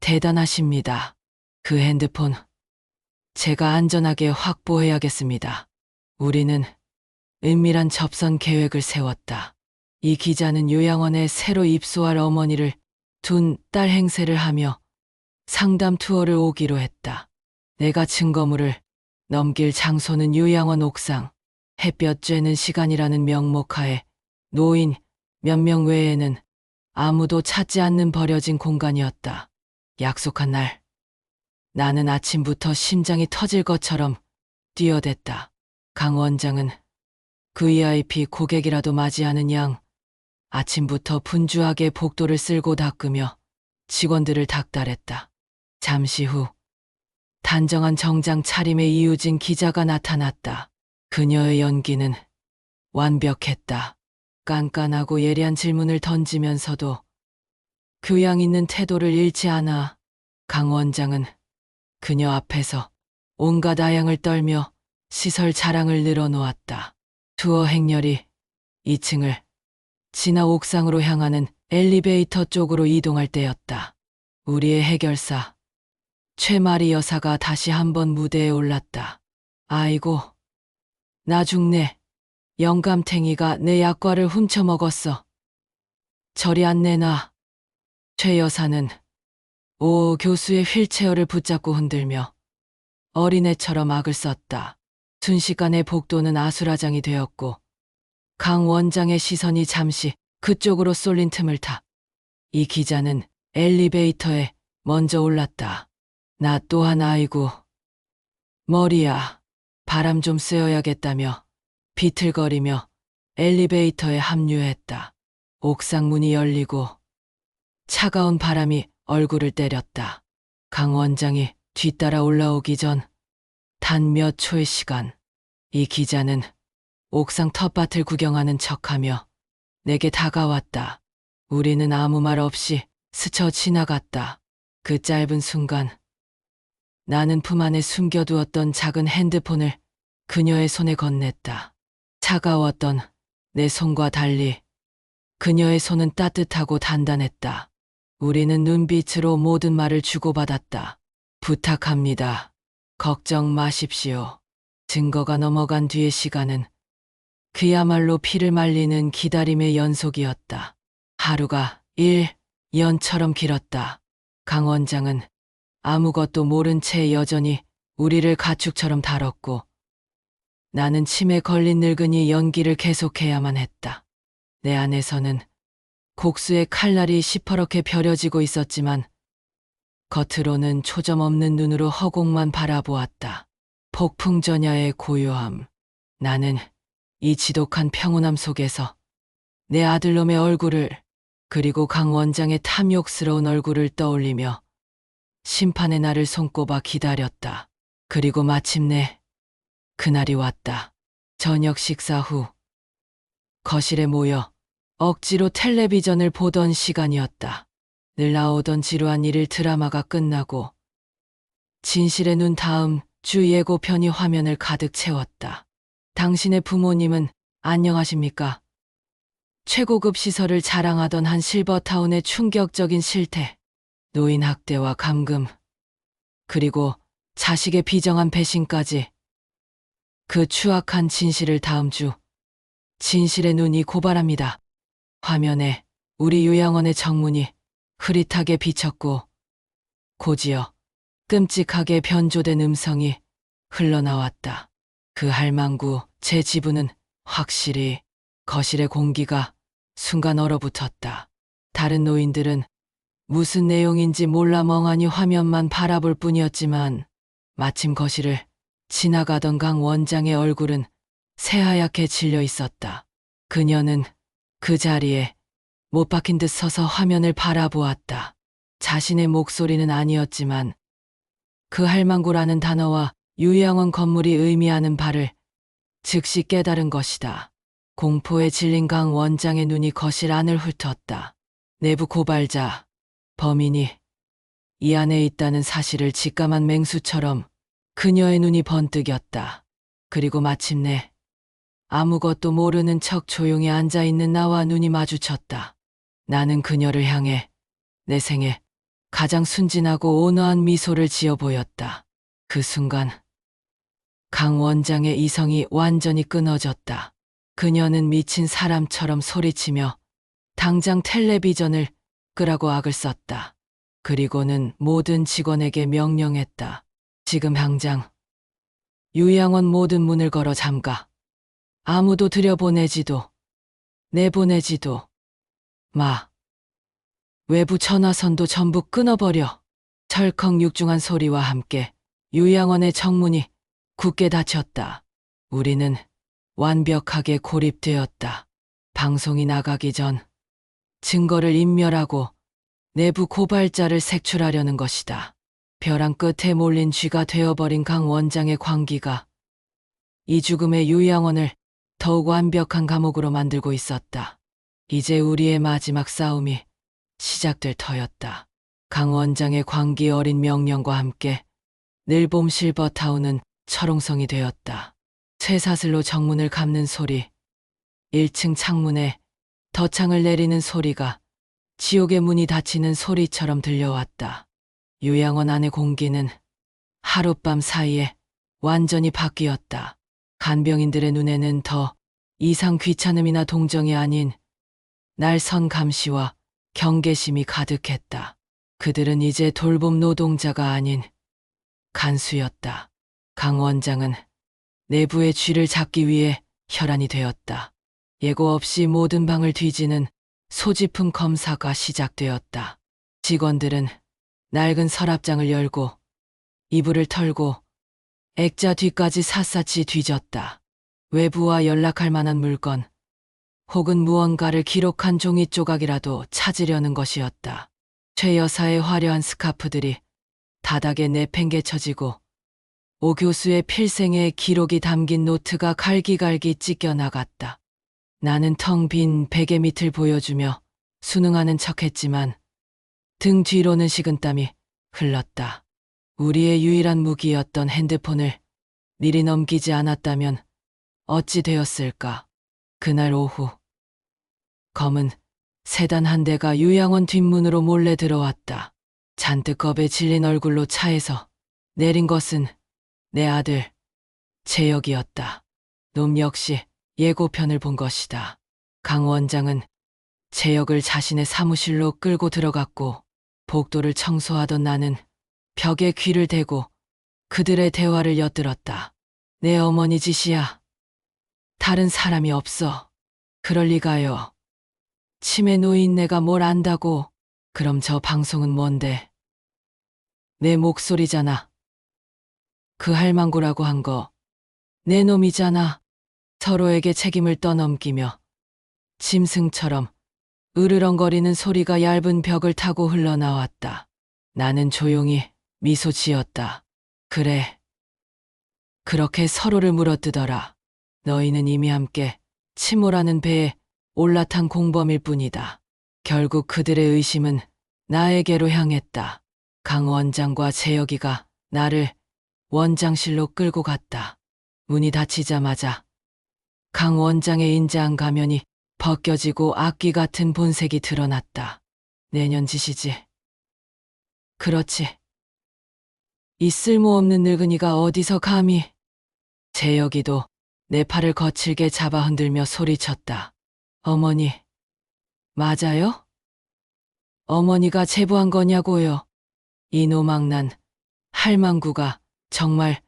대단하십니다. 그 핸드폰 제가 안전하게 확보해야겠습니다. 우리는 은밀한 접선 계획을 세웠다. 이 기자는 요양원에 새로 입소할 어머니를 둔 딸 행세를 하며 상담 투어를 오기로 했다. 내가 증거물을 넘길 장소는 요양원 옥상, 햇볕 쬐는 시간이라는 명목하에 노인 몇 명 외에는 아무도 찾지 않는 버려진 공간이었다. 약속한 날, 나는 아침부터 심장이 터질 것처럼 뛰어댔다. 강 원장은 VIP 고객이라도 맞이하는 양 아침부터 분주하게 복도를 쓸고 닦으며 직원들을 닥달했다. 잠시 후 단정한 정장 차림의 이유진 기자가 나타났다. 그녀의 연기는 완벽했다. 깐깐하고 예리한 질문을 던지면서도 교양 있는 태도를 잃지 않아 강 원장은 그녀 앞에서 온갖 아양을 떨며 시설 자랑을 늘어놓았다. 투어 행렬이 2층을 지나 옥상으로 향하는 엘리베이터 쪽으로 이동할 때였다. 우리의 해결사 최마리 여사가 다시 한번 무대에 올랐다. 아이고, 나 죽네. 영감탱이가 내 약과를 훔쳐먹었어. 저리 안 내놔. 최 여사는 오 교수의 휠체어를 붙잡고 흔들며 어린애처럼 악을 썼다. 순식간에 복도는 아수라장이 되었고 강 원장의 시선이 잠시 그쪽으로 쏠린 틈을 타 이 기자는 엘리베이터에 먼저 올랐다. 나 또한 아이고 머리야 바람 좀 쐬어야겠다며 비틀거리며 엘리베이터에 합류했다. 옥상 문이 열리고 차가운 바람이 얼굴을 때렸다. 강 원장이 뒤따라 올라오기 전 단 몇 초의 시간, 이 기자는 옥상 텃밭을 구경하는 척하며 내게 다가왔다. 우리는 아무 말 없이 스쳐 지나갔다. 그 짧은 순간 나는 품 안에 숨겨두었던 작은 핸드폰을 그녀의 손에 건넸다. 차가웠던 내 손과 달리 그녀의 손은 따뜻하고 단단했다. 우리는 눈빛으로 모든 말을 주고받았다. 부탁합니다. 걱정 마십시오. 증거가 넘어간 뒤의 시간은 그야말로 피를 말리는 기다림의 연속이었다. 하루가 1년처럼 길었다. 강 원장은 아무것도 모른 채 여전히 우리를 가축처럼 다뤘고 나는 침에 걸린 늙은이 연기를 계속해야만 했다. 내 안에서는 곡수의 칼날이 시퍼렇게 벼려지고 있었지만 겉으로는 초점 없는 눈으로 허공만 바라보았다. 폭풍전야의 고요함. 나는 이 지독한 평온함 속에서 내 아들놈의 얼굴을, 그리고 강 원장의 탐욕스러운 얼굴을 떠올리며 심판의 날을 손꼽아 기다렸다. 그리고 마침내 그날이 왔다. 저녁 식사 후 거실에 모여 억지로 텔레비전을 보던 시간이었다. 늘 나오던 지루한 일일 드라마가 끝나고 진실의 눈 다음 주 예고편이 화면을 가득 채웠다. 당신의 부모님은 안녕하십니까? 최고급 시설을 자랑하던 한 실버타운의 충격적인 실태, 노인 학대와 감금, 그리고 자식의 비정한 배신까지. 그 추악한 진실을 다음 주 진실의 눈이 고발합니다. 화면에 우리 요양원의 정문이 흐릿하게 비쳤고 곧이어 끔찍하게 변조된 음성이 흘러나왔다. 그 할망구 제 지부는 확실히. 거실의 공기가 순간 얼어붙었다. 다른 노인들은 무슨 내용인지 몰라 멍하니 화면만 바라볼 뿐이었지만 마침 거실을 지나가던 강 원장의 얼굴은 새하얗게 질려 있었다. 그녀는 그 자리에 못 박힌 듯 서서 화면을 바라보았다. 자신의 목소리는 아니었지만 그 할망구라는 단어와 요양원 건물이 의미하는 바를 즉시 깨달은 것이다. 공포에 질린 강 원장의 눈이 거실 안을 훑었다. 내부 고발자, 범인이 이 안에 있다는 사실을 직감한 맹수처럼 그녀의 눈이 번뜩였다. 그리고 마침내 아무것도 모르는 척 조용히 앉아있는 나와 눈이 마주쳤다. 나는 그녀를 향해 내 생에 가장 순진하고 온화한 미소를 지어 보였다. 그 순간 강 원장의 이성이 완전히 끊어졌다. 그녀는 미친 사람처럼 소리치며 당장 텔레비전을 끄라고 악을 썼다. 그리고는 모든 직원에게 명령했다. 지금 당장 요양원 모든 문을 걸어 잠가. 아무도 들여보내지도 내보내지도 마. 외부 전화선도 전부 끊어버려. 철컥 육중한 소리와 함께 요양원의 정문이 굳게 닫혔다. 우리는 완벽하게 고립되었다. 방송이 나가기 전 증거를 인멸하고 내부 고발자를 색출하려는 것이다. 벼랑 끝에 몰린 쥐가 되어버린 강 원장의 광기가 이 죽음의 요양원을 더욱 완벽한 감옥으로 만들고 있었다. 이제 우리의 마지막 싸움이 시작될 터였다. 강 원장의 광기 어린 명령과 함께 늘봄 실버타운은 철옹성이 되었다. 쇠사슬로 정문을 감는 소리, 1층 창문에 덧창을 내리는 소리가 지옥의 문이 닫히는 소리처럼 들려왔다. 요양원 안의 공기는 하룻밤 사이에 완전히 바뀌었다. 간병인들의 눈에는 더 이상 귀찮음이나 동정이 아닌 날선 감시와 경계심이 가득했다. 그들은 이제 돌봄 노동자가 아닌 간수였다. 강 원장은 내부의 쥐를 잡기 위해 혈안이 되었다. 예고 없이 모든 방을 뒤지는 소지품 검사가 시작되었다. 직원들은 낡은 서랍장을 열고 이불을 털고 액자 뒤까지 샅샅이 뒤졌다. 외부와 연락할 만한 물건 혹은 무언가를 기록한 종이 조각이라도 찾으려는 것이었다. 최 여사의 화려한 스카프들이 바닥에 내팽개쳐지고 오 교수의 필생의 기록이 담긴 노트가 갈기갈기 찢겨나갔다. 나는 텅 빈 베개 밑을 보여주며 순응하는 척했지만 등 뒤로는 식은땀이 흘렀다. 우리의 유일한 무기였던 핸드폰을 미리 넘기지 않았다면 어찌 되었을까. 그날 오후 검은 세단 한 대가 요양원 뒷문으로 몰래 들어왔다. 잔뜩 겁에 질린 얼굴로 차에서 내린 것은 내 아들 재혁이었다. 놈 역시 예고편을 본 것이다. 강 원장은 재혁을 자신의 사무실로 끌고 들어갔고 복도를 청소하던 나는 벽에 귀를 대고 그들의 대화를 엿들었다. 내 어머니 짓이야. 다른 사람이 없어. 그럴 리가요. 치매 노인네가 뭘 안다고. 그럼 저 방송은 뭔데? 내 목소리잖아. 그 할망구라고 한 거 내 놈이잖아. 서로에게 책임을 떠넘기며 짐승처럼 으르렁거리는 소리가 얇은 벽을 타고 흘러나왔다. 나는 조용히 미소 지었다. 그래. 그렇게 서로를 물어뜯어라. 너희는 이미 함께 침몰하는 배에 올라탄 공범일 뿐이다. 결국 그들의 의심은 나에게로 향했다. 강 원장과 재혁이가 나를 원장실로 끌고 갔다. 문이 닫히자마자 강 원장의 인자한 가면이 벗겨지고 악귀 같은 본색이 드러났다. 내년 짓이지. 그렇지. 이 쓸모없는 늙은이가 어디서 감히. 재혁이도 내 팔을 거칠게 잡아 흔들며 소리쳤다. 어머니, 맞아요? 어머니가 제보한 거냐고요. 이 노망난 할망구가 정말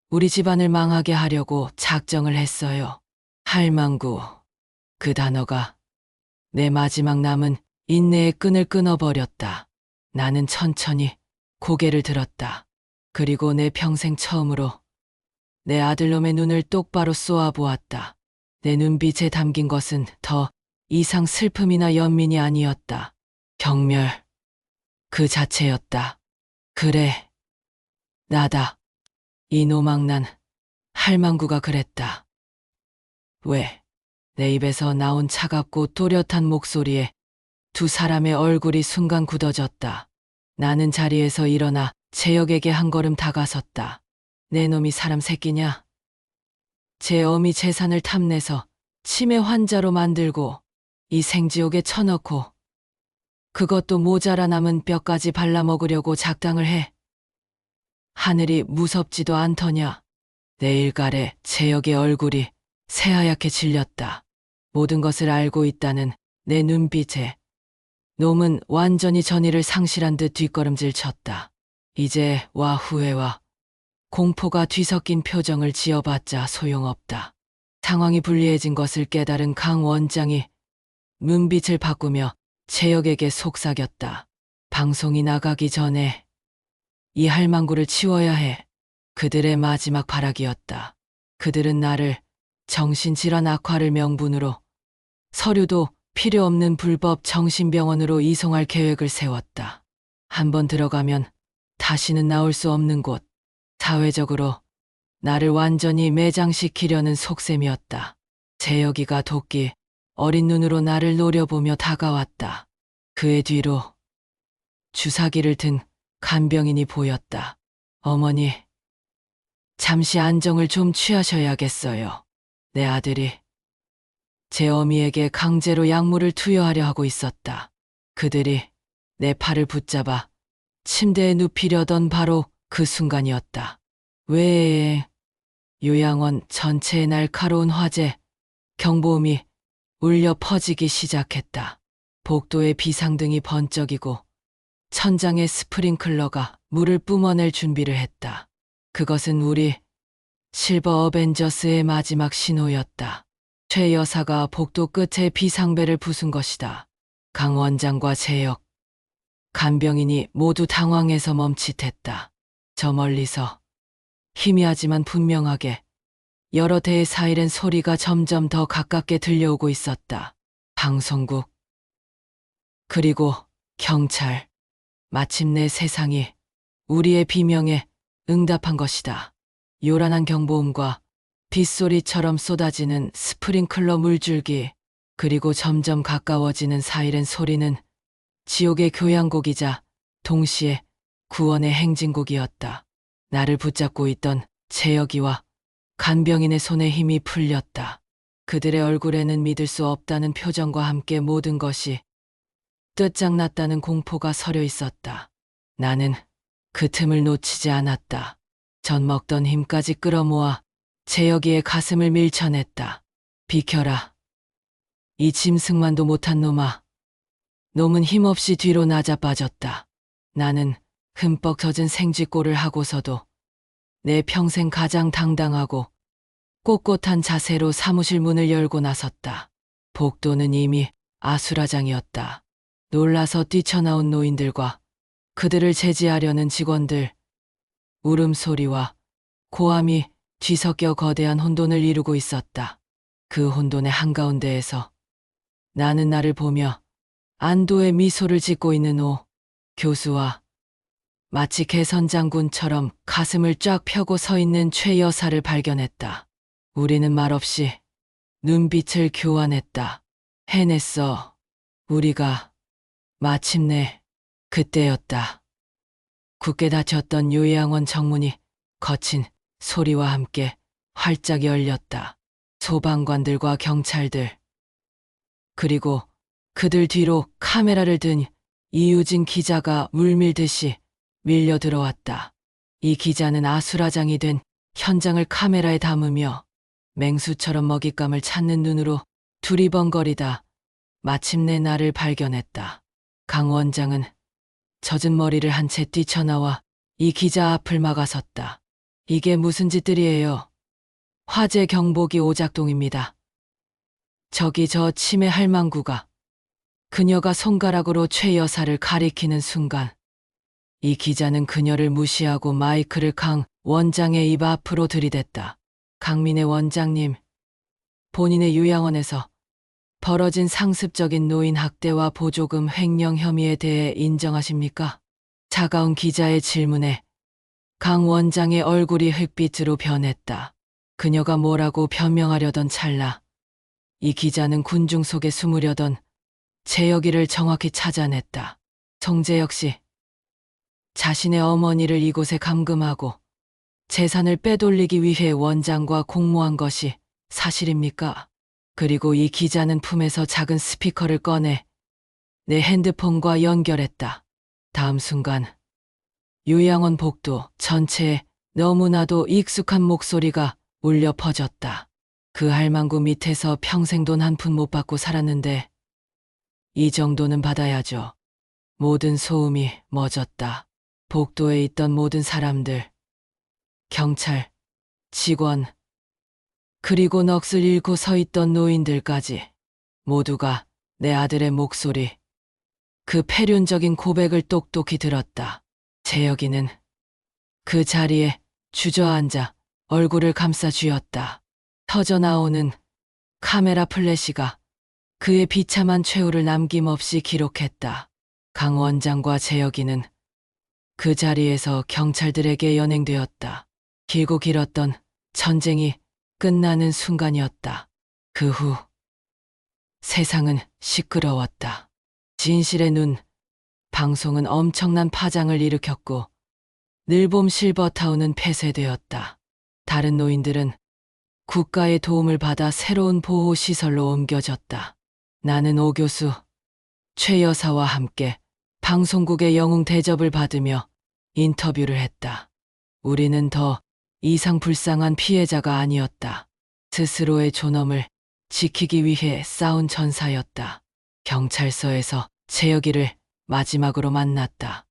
우리 집안을 망하게 하려고 작정을 했어요. 할망구. 그 단어가 내 마지막 남은 인내의 끈을 끊어버렸다. 나는 천천히 고개를 들었다. 그리고 내 평생 처음으로 내 아들놈의 눈을 똑바로 쏘아보았다. 내 눈빛에 담긴 것은 더 이상 슬픔이나 연민이 아니었다. 경멸. 그 자체였다. 그래. 나다. 이 노망난 할망구가 그랬다. 왜? 내 입에서 나온 차갑고 또렷한 목소리에 두 사람의 얼굴이 순간 굳어졌다. 나는 자리에서 일어나 재혁에게 한 걸음 다가섰다. 내 놈이 사람 새끼냐? 제 어미 재산을 탐내서 치매 환자로 만들고 이 생지옥에 쳐넣고 그것도 모자라 남은 뼈까지 발라먹으려고 작당을 해. 하늘이 무섭지도 않더냐. 내 일갈에 재혁의 얼굴이 새하얗게 질렸다. 모든 것을 알고 있다는 내 눈빛에 놈은 완전히 전의를 상실한 듯 뒷걸음질 쳤다. 이제 와 후회와 공포가 뒤섞인 표정을 지어봤자 소용없다. 상황이 불리해진 것을 깨달은 강 원장이 눈빛을 바꾸며 재혁에게 속삭였다. 방송이 나가기 전에 이 할망구를 치워야 해. 그들의 마지막 발악이었다. 그들은 나를 정신질환 악화를 명분으로 서류도 필요 없는 불법 정신병원으로 이송할 계획을 세웠다. 한번 들어가면 다시는 나올 수 없는 곳. 사회적으로 나를 완전히 매장시키려는 속셈이었다. 재혁이가 도끼 어린 눈으로 나를 노려보며 다가왔다. 그의 뒤로 주사기를 든 간병인이 보였다. 어머니, 잠시 안정을 좀 취하셔야겠어요. 내 아들이 제 어미에게 강제로 약물을 투여하려 하고 있었다. 그들이 내 팔을 붙잡아 침대에 눕히려던 바로 그 순간이었다. 왜? 요양원 전체에 날카로운 화재, 경보음이 울려 퍼지기 시작했다. 복도에 비상등이 번쩍이고 천장에 스프링클러가 물을 뿜어낼 준비를 했다. 그것은 우리 실버 어벤져스의 마지막 신호였다. 최 여사가 복도 끝에 비상벨을 부순 것이다. 강 원장과 재혁, 간병인이 모두 당황해서 멈칫했다. 저 멀리서 희미하지만 분명하게 여러 대의 사이렌 소리가 점점 더 가깝게 들려오고 있었다. 방송국, 그리고 경찰. 마침내 세상이 우리의 비명에 응답한 것이다. 요란한 경보음과 빗소리처럼 쏟아지는 스프링클러 물줄기, 그리고 점점 가까워지는 사이렌 소리는 지옥의 교향곡이자 동시에 구원의 행진곡이었다. 나를 붙잡고 있던 재혁이와 간병인의 손에 힘이 풀렸다. 그들의 얼굴에는 믿을 수 없다는 표정과 함께 모든 것이 끝장났다는 공포가 서려 있었다. 나는 그 틈을 놓치지 않았다. 전 먹던 힘까지 끌어모아 재혁이의 가슴을 밀쳐냈다. 비켜라. 이 짐승만도 못한 놈아. 놈은 힘없이 뒤로 나자빠졌다. 나는 흠뻑 젖은 생쥐꼴을 하고서도 내 평생 가장 당당하고 꼿꼿한 자세로 사무실 문을 열고 나섰다. 복도는 이미 아수라장이었다. 놀라서 뛰쳐나온 노인들과 그들을 제지하려는 직원들, 울음소리와 고함이 뒤섞여 거대한 혼돈을 이루고 있었다. 그 혼돈의 한가운데에서 나는 나를 보며 안도의 미소를 짓고 있는 오 교수와 마치 개선장군처럼 가슴을 쫙 펴고 서 있는 최 여사를 발견했다. 우리는 말없이 눈빛을 교환했다. 해냈어. 우리가 마침내 그때였다. 굳게 닫혔던 요양원 정문이 거친 소리와 함께 활짝 열렸다. 소방관들과 경찰들, 그리고 그들 뒤로 카메라를 든 이유진 기자가 물밀듯이 밀려 들어왔다. 이 기자는 아수라장이 된 현장을 카메라에 담으며 맹수처럼 먹잇감을 찾는 눈으로 두리번거리다 마침내 나를 발견했다. 강 원장은 젖은 머리를 한 채 뛰쳐나와 이 기자 앞을 막아섰다. 이게 무슨 짓들이에요? 화재 경보기 오작동입니다. 저기 저 치매 할망구가. 그녀가 손가락으로 최 여사를 가리키는 순간 이 기자는 그녀를 무시하고 마이크를 강 원장의 입 앞으로 들이댔다. 강민혜 원장님, 본인의 요양원에서 벌어진 상습적인 노인 학대와 보조금 횡령 혐의에 대해 인정하십니까? 차가운 기자의 질문에 강 원장의 얼굴이 흑빛으로 변했다. 그녀가 뭐라고 변명하려던 찰나 이 기자는 군중 속에 숨으려던 재혁이를 정확히 찾아냈다. 송재혁 씨, 자신의 어머니를 이곳에 감금하고 재산을 빼돌리기 위해 원장과 공모한 것이 사실입니까? 그리고 이 기자는 품에서 작은 스피커를 꺼내 내 핸드폰과 연결했다. 다음 순간 요양원 복도 전체에 너무나도 익숙한 목소리가 울려 퍼졌다. 그 할망구 밑에서 평생 돈 한 푼 못 받고 살았는데 이 정도는 받아야죠. 모든 소음이 멎었다. 복도에 있던 모든 사람들, 경찰, 직원, 그리고 넋을 잃고 서 있던 노인들까지 모두가 내 아들의 목소리, 그 패륜적인 고백을 똑똑히 들었다. 재혁이는 그 자리에 주저앉아 얼굴을 감싸 쥐었다. 터져나오는 카메라 플래시가 그의 비참한 최후를 남김없이 기록했다. 강 원장과 재혁이는 그 자리에서 경찰들에게 연행되었다. 길고 길었던 전쟁이 끝나는 순간이었다. 그 후 세상은 시끄러웠다. 진실의 눈, 방송은 엄청난 파장을 일으켰고 늘봄 실버타운은 폐쇄되었다. 다른 노인들은 국가의 도움을 받아 새로운 보호시설로 옮겨졌다. 나는 오 교수, 최 여사와 함께 방송국의 영웅 대접을 받으며 인터뷰를 했다. 우리는 더 이상 불쌍한 피해자가 아니었다. 스스로의 존엄을 지키기 위해 싸운 전사였다. 경찰서에서 재혁이를 마지막으로 만났다.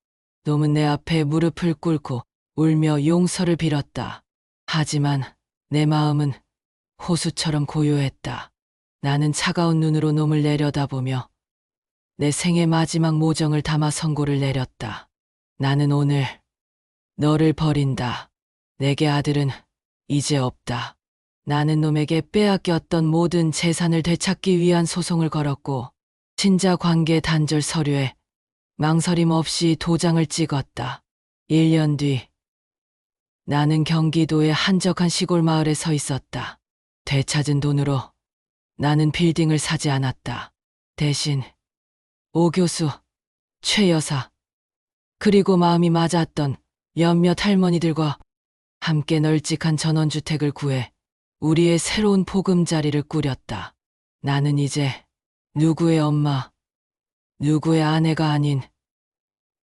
놈은 내 앞에 무릎을 꿇고 울며 용서를 빌었다. 하지만 내 마음은 호수처럼 고요했다. 나는 차가운 눈으로 놈을 내려다보며 내 생의 마지막 모정을 담아 선고를 내렸다. 나는 오늘 너를 버린다. 내게 아들은 이제 없다. 나는 놈에게 빼앗겼던 모든 재산을 되찾기 위한 소송을 걸었고 친자 관계 단절 서류에 망설임 없이 도장을 찍었다. 1년 뒤 나는 경기도의 한적한 시골 마을에 서 있었다. 되찾은 돈으로 나는 빌딩을 사지 않았다. 대신 오 교수, 최 여사, 그리고 마음이 맞았던 몇몇 할머니들과 함께 널찍한 전원주택을 구해 우리의 새로운 보금자리를 꾸렸다. 나는 이제 누구의 엄마, 누구의 아내가 아닌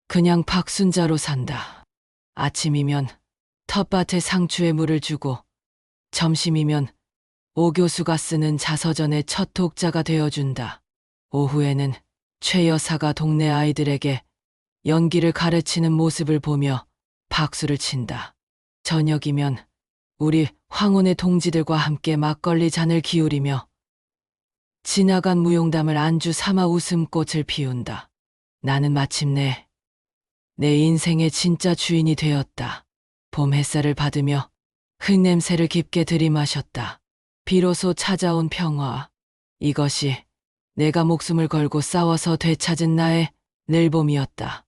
그냥 박순자로 산다. 아침이면 텃밭에 상추에 물을 주고 점심이면 오 교수가 쓰는 자서전의 첫 독자가 되어준다. 오후에는 최 여사가 동네 아이들에게 연기를 가르치는 모습을 보며 박수를 친다. 저녁이면 우리 황혼의 동지들과 함께 막걸리 잔을 기울이며 지나간 무용담을 안주 삼아 웃음꽃을 피운다. 나는 마침내 내 인생의 진짜 주인이 되었다. 봄 햇살을 받으며 흙냄새를 깊게 들이마셨다. 비로소 찾아온 평화. 이것이 내가 목숨을 걸고 싸워서 되찾은 나의 늘봄이었다.